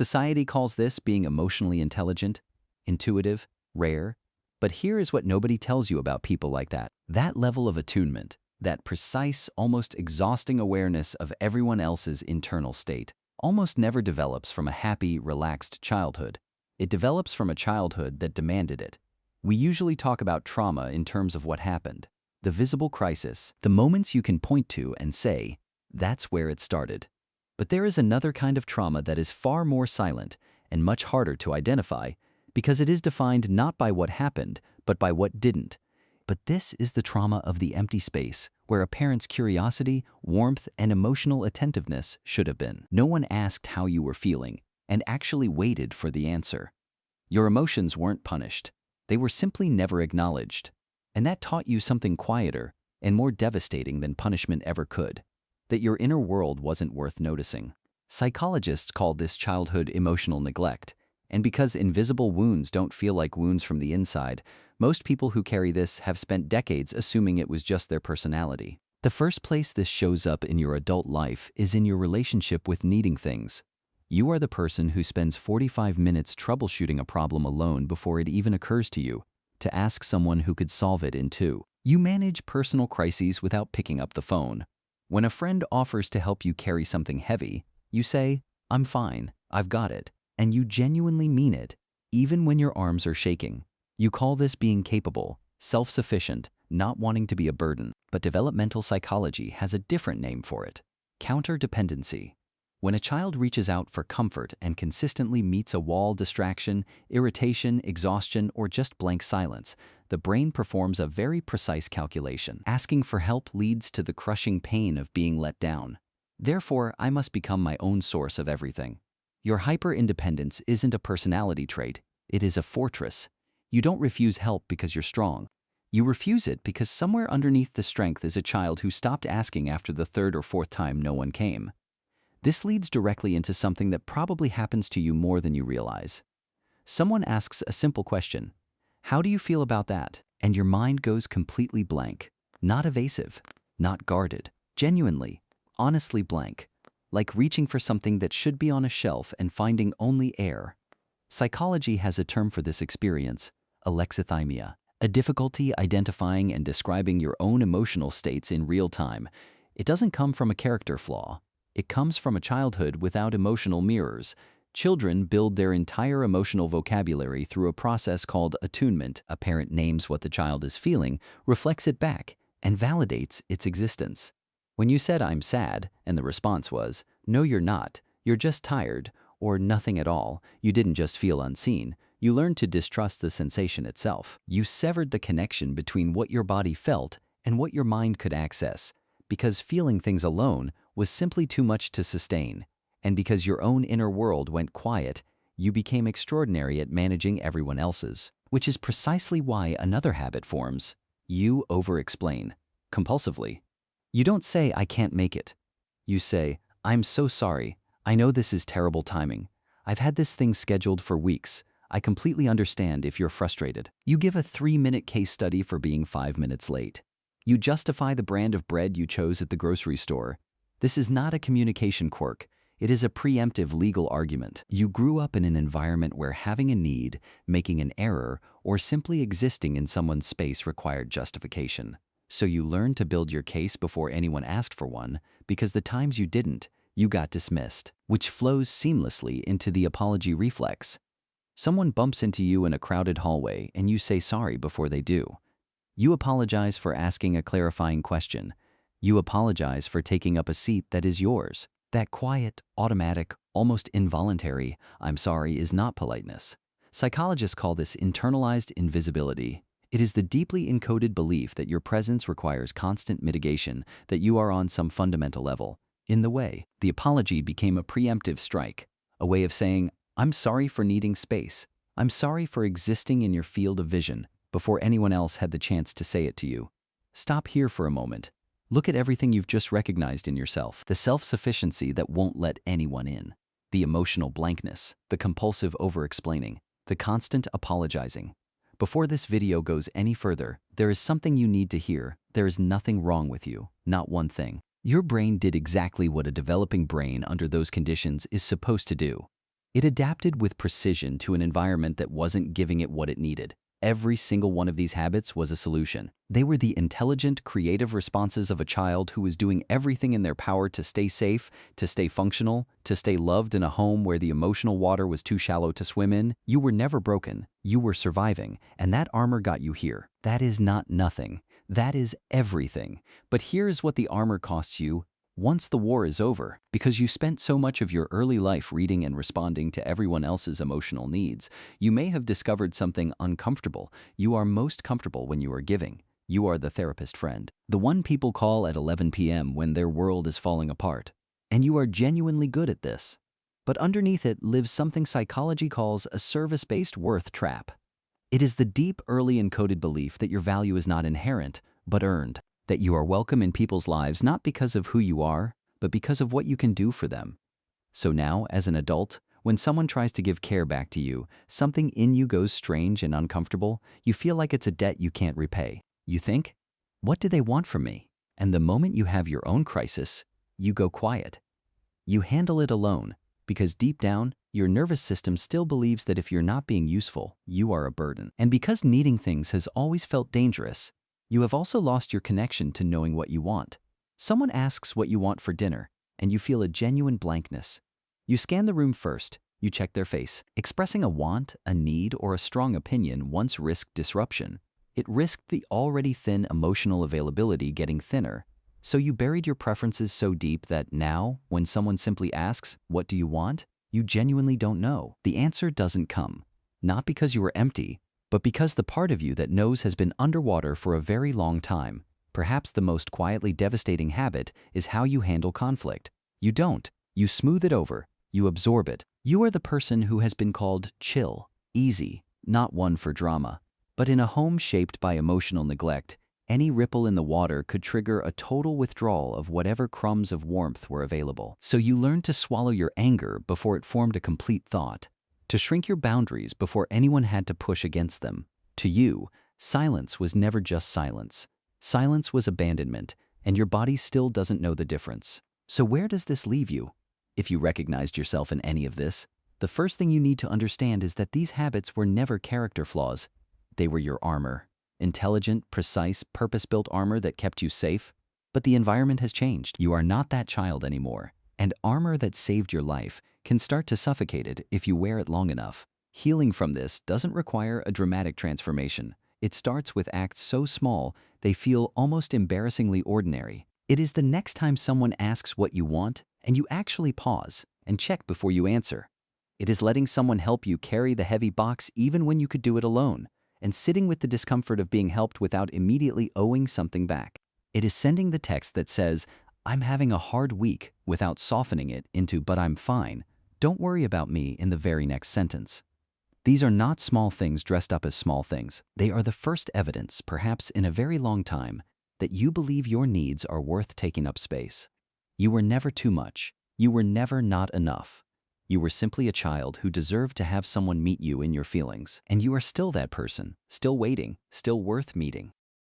Society calls this being emotionally intelligent, intuitive, rare. But here is what nobody tells you about people like that. That level of attunement, that precise, almost exhausting awareness of everyone else's internal state, almost never develops from a happy, relaxed childhood. It develops from a childhood that demanded it. We usually talk about trauma in terms of what happened. The visible crisis, the moments you can point to and say, that's where it started. But there is another kind of trauma that is far more silent and much harder to identify because it is defined not by what happened, but by what didn't. But this is the trauma of the empty space, where a parent's curiosity, warmth, and emotional attentiveness should have been. No one asked how you were feeling and actually waited for the answer. Your emotions weren't punished. They were simply never acknowledged. And that taught you something quieter and more devastating than punishment ever could, that your inner world wasn't worth noticing. Psychologists call this childhood emotional neglect. And because invisible wounds don't feel like wounds from the inside, most people who carry this have spent decades assuming it was just their personality. The first place this shows up in your adult life is in your relationship with needing things. You are the person who spends 45 minutes troubleshooting a problem alone before it even occurs to you to ask someone who could solve it in 2. You manage personal crises without picking up the phone. When a friend offers to help you carry something heavy, you say, "I'm fine, I've got it." And you genuinely mean it, even when your arms are shaking. You call this being capable, self-sufficient, not wanting to be a burden. But developmental psychology has a different name for it: counterdependency. When a child reaches out for comfort and consistently meets a wall, distraction, irritation, exhaustion, or just blank silence, the brain performs a very precise calculation. Asking for help leads to the crushing pain of being let down. Therefore, I must become my own source of everything. Your hyperindependence isn't a personality trait, it is a fortress. You don't refuse help because you're strong. You refuse it because somewhere underneath the strength is a child who stopped asking after the 3rd or 4th time no one came. This leads directly into something that probably happens to you more than you realize. Someone asks a simple question, "How do you feel about that?" And your mind goes completely blank. Not evasive, not guarded, genuinely, honestly blank. Like reaching for something that should be on a shelf and finding only air. Psychology has a term for this experience: Alexithymia, a difficulty identifying and describing your own emotional states in real time. It doesn't come from a character flaw. It comes from a childhood without emotional mirrors. Children build their entire emotional vocabulary through a process called attunement. A parent names what the child is feeling, reflects it back, and validates its existence. When you said, "I'm sad," and the response was, "No, you're not, you're just tired," or "Nothing at all, you didn't just feel unseen," you learned to distrust the sensation itself. You severed the connection between what your body felt and what your mind could access, because feeling things alone was simply too much to sustain. And because your own inner world went quiet, you became extraordinary at managing everyone else's. Which is precisely why another habit forms. You over-explain, compulsively. You don't say, "I can't make it." You say, "I'm so sorry. I know this is terrible timing. I've had this thing scheduled for weeks. I completely understand if you're frustrated." You give a 3-minute case study for being 5 minutes late. You justify the brand of bread you chose at the grocery store. This is not a communication quirk. It is a preemptive legal argument. You grew up in an environment where having a need, making an error, or simply existing in someone's space required justification. So you learned to build your case before anyone asked for one, because the times you didn't, you got dismissed, which flows seamlessly into the apology reflex. Someone bumps into you in a crowded hallway and you say sorry before they do. You apologize for asking a clarifying question. You apologize for taking up a seat that is yours. That quiet, automatic, almost involuntary "I'm sorry" is not politeness. Psychologists call this internalized invisibility. It is the deeply encoded belief that your presence requires constant mitigation, that you are on some fundamental level in the way. The apology became a preemptive strike, a way of saying, "I'm sorry for needing space. I'm sorry for existing in your field of vision," before anyone else had the chance to say it to you. Stop here for a moment. Look at everything you've just recognized in yourself. The self-sufficiency that won't let anyone in. The emotional blankness, the compulsive over-explaining, the constant apologizing. Before this video goes any further, there is something you need to hear. There is nothing wrong with you, not one thing. Your brain did exactly what a developing brain under those conditions is supposed to do. It adapted with precision to an environment that wasn't giving it what it needed. Every single one of these habits was a solution. They were the intelligent, creative responses of a child who was doing everything in their power to stay safe, to stay functional, to stay loved in a home where the emotional water was too shallow to swim in. You were never broken. You were surviving, and that armor got you here. That is not nothing. That is everything. But here is what the armor costs you once the war is over. Because you spent so much of your early life reading and responding to everyone else's emotional needs, you may have discovered something uncomfortable. You are most comfortable when you are giving. You are the therapist friend, the one people call at 11 p.m. when their world is falling apart. And you are genuinely good at this. But underneath it lives something psychology calls a service-based worth trap. It is the deep, early encoded belief that your value is not inherent, but earned. That you are welcome in people's lives not because of who you are, but because of what you can do for them. So now, as an adult, when someone tries to give care back to you, something in you goes strange and uncomfortable. You feel like it's a debt you can't repay. You think, what do they want from me? And the moment you have your own crisis, you go quiet. You handle it alone, because deep down, your nervous system still believes that if you're not being useful, you are a burden. And because needing things has always felt dangerous, you have also lost your connection to knowing what you want. Someone asks what you want for dinner, and you feel a genuine blankness. You scan the room first, you check their face. Expressing a want, a need, or a strong opinion once risked disruption. It risked the already thin emotional availability getting thinner. So you buried your preferences so deep that now, when someone simply asks, "What do you want?" you genuinely don't know. The answer doesn't come. Not because you were empty, but because the part of you that knows has been underwater for a very long time. Perhaps the most quietly devastating habit is how you handle conflict. You don't. You smooth it over. You absorb it. You are the person who has been called chill, easy, not one for drama. But in a home shaped by emotional neglect, any ripple in the water could trigger a total withdrawal of whatever crumbs of warmth were available. So you learned to swallow your anger before it formed a complete thought. To shrink your boundaries before anyone had to push against them. To you, silence was never just silence. Silence was abandonment, and your body still doesn't know the difference. So where does this leave you? If you recognized yourself in any of this, the first thing you need to understand is that these habits were never character flaws. They were your armor. Intelligent, precise, purpose-built armor that kept you safe. But the environment has changed. You are not that child anymore. And armor that saved your life can start to suffocate it if you wear it long enough. Healing from this doesn't require a dramatic transformation. It starts with acts so small they feel almost embarrassingly ordinary. It is the next time someone asks what you want, and you actually pause and check before you answer. It is letting someone help you carry the heavy box even when you could do it alone, and sitting with the discomfort of being helped without immediately owing something back. It is sending the text that says, "I'm having a hard week," without softening it into "but I'm fine. Don't worry about me" in the very next sentence. These are not small things dressed up as small things. They are the first evidence, perhaps in a very long time, that you believe your needs are worth taking up space. You were never too much. You were never not enough. You were simply a child who deserved to have someone meet you in your feelings. And you are still that person, still waiting, still worth meeting.